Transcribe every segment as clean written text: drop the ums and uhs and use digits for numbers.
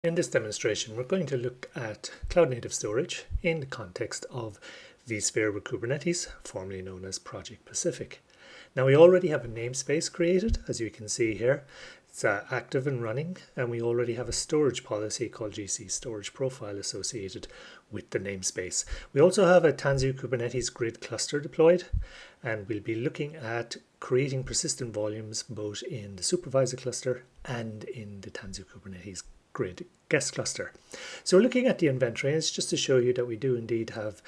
In this demonstration, we're going to look at cloud-native storage in the context of vSphere with Kubernetes, formerly known as Project Pacific. Now, we already have a namespace created, as you can see here. It's active and running, and we already have a storage policy called GC storage profile associated with the namespace. We also have a Tanzu Kubernetes grid cluster deployed, and we'll be looking at creating persistent volumes both in the supervisor cluster and in the Tanzu Kubernetes grid guest cluster. So we're looking at the inventory, and it's just to show you that we do indeed have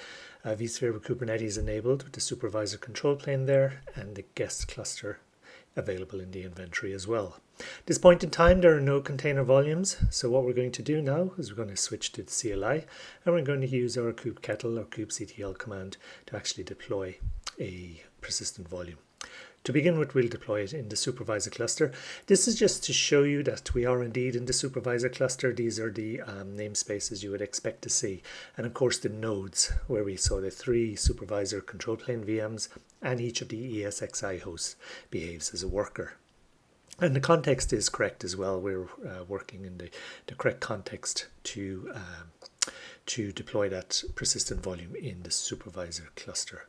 vSphere with Kubernetes enabled with the supervisor control plane there and the guest cluster available in the inventory as well. At this point in time, there are no container volumes. So what we're going to do now is we're going to switch to the CLI, and we're going to use our kubectl or kubectl command to actually deploy a persistent volume. To begin with, we'll deploy it in the supervisor cluster. This is just to show you that we are indeed in the supervisor cluster. These are the namespaces you would expect to see. And of course the nodes, where we saw the 3 supervisor control plane VMs, and each of the ESXi hosts behaves as a worker. And the context is correct as well. We're working in the correct context to deploy that persistent volume in the supervisor cluster.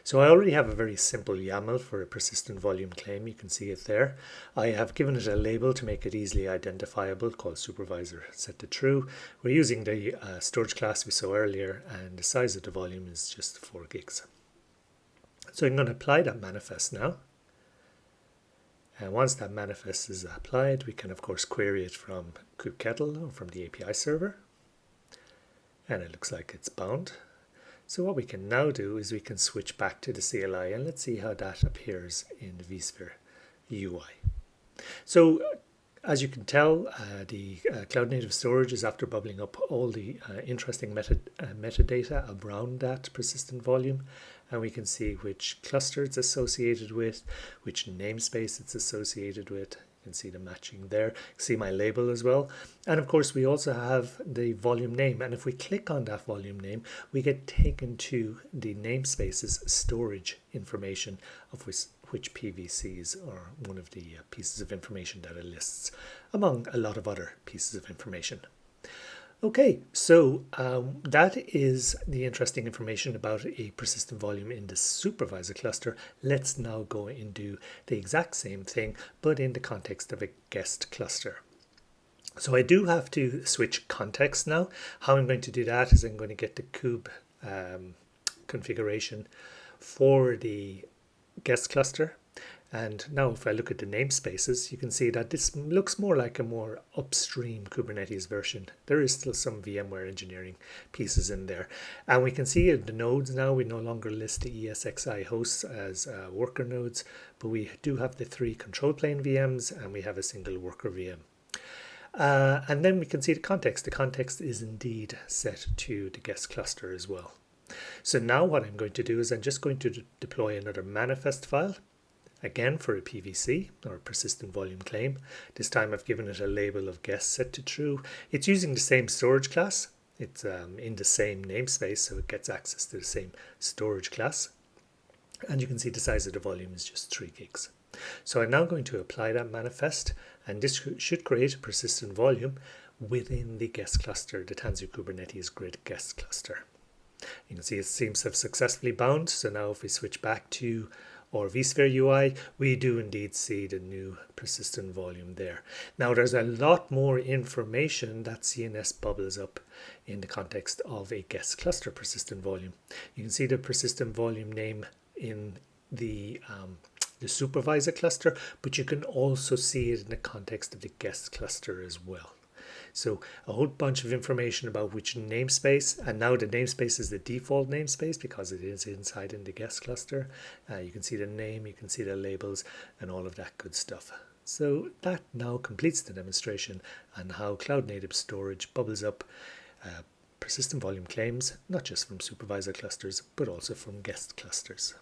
So I already have a very simple YAML for a persistent volume claim. You can see it there. I have given it a label to make it easily identifiable called supervisor set to true. We're using the storage class we saw earlier, and the size of the volume is just 4 gigs. So I'm going to apply that manifest now. And once that manifest is applied, we can of course query it from kubectl or from the API server. And it looks like it's bound. So what we can now do is we can switch back to the CLI, and let's see how that appears in the vSphere UI. So as you can tell, the cloud native storage is after bubbling up all the interesting metadata around that persistent volume, and we can see which cluster it's associated with, which namespace it's associated with. You can see the matching there. You can see my label as well. And of course, we also have the volume name. And if we click on that volume name, we get taken to the namespace's storage information, of which PVCs are one of the pieces of information that it lists, among a lot of other pieces of information. Okay, so that is the interesting information about a persistent volume in the supervisor cluster. Let's now go and do the exact same thing, but in the context of a guest cluster. So I do have to switch context now. How I'm going to do that is I'm going to get the kube configuration for the guest cluster. And now if I look at the namespaces, you can see that this looks more like a more upstream Kubernetes version. There is still some VMware engineering pieces in there. And we can see the nodes now, we no longer list the ESXi hosts as worker nodes, but we do have the 3 control plane VMs, and we have a single worker VM. And then we can see the context. The context is indeed set to the guest cluster as well. So now what I'm going to do is I'm just going to deploy another manifest file. Again for a PVC, or a persistent volume claim. This time I've given it a label of guest set to true. It's using the same storage class. It's in the same namespace, so it gets access to the same storage class. And you can see the size of the volume is just 3 gigs. So I'm now going to apply that manifest, and this should create a persistent volume within the guest cluster, the Tanzu Kubernetes grid guest cluster. You can see it seems to have successfully bound. So now if we switch back to our vSphere UI, we do indeed see the new persistent volume there. Now there's a lot more information that CNS bubbles up in the context of a guest cluster persistent volume. You can see the persistent volume name in the supervisor cluster, but you can also see it in the context of the guest cluster as well. So a whole bunch of information about which namespace, and now the namespace is the default namespace because it is inside in the guest cluster. You can see the name, you can see the labels, and all of that good stuff. So that now completes the demonstration on how cloud native storage bubbles up persistent volume claims, not just from supervisor clusters, but also from guest clusters.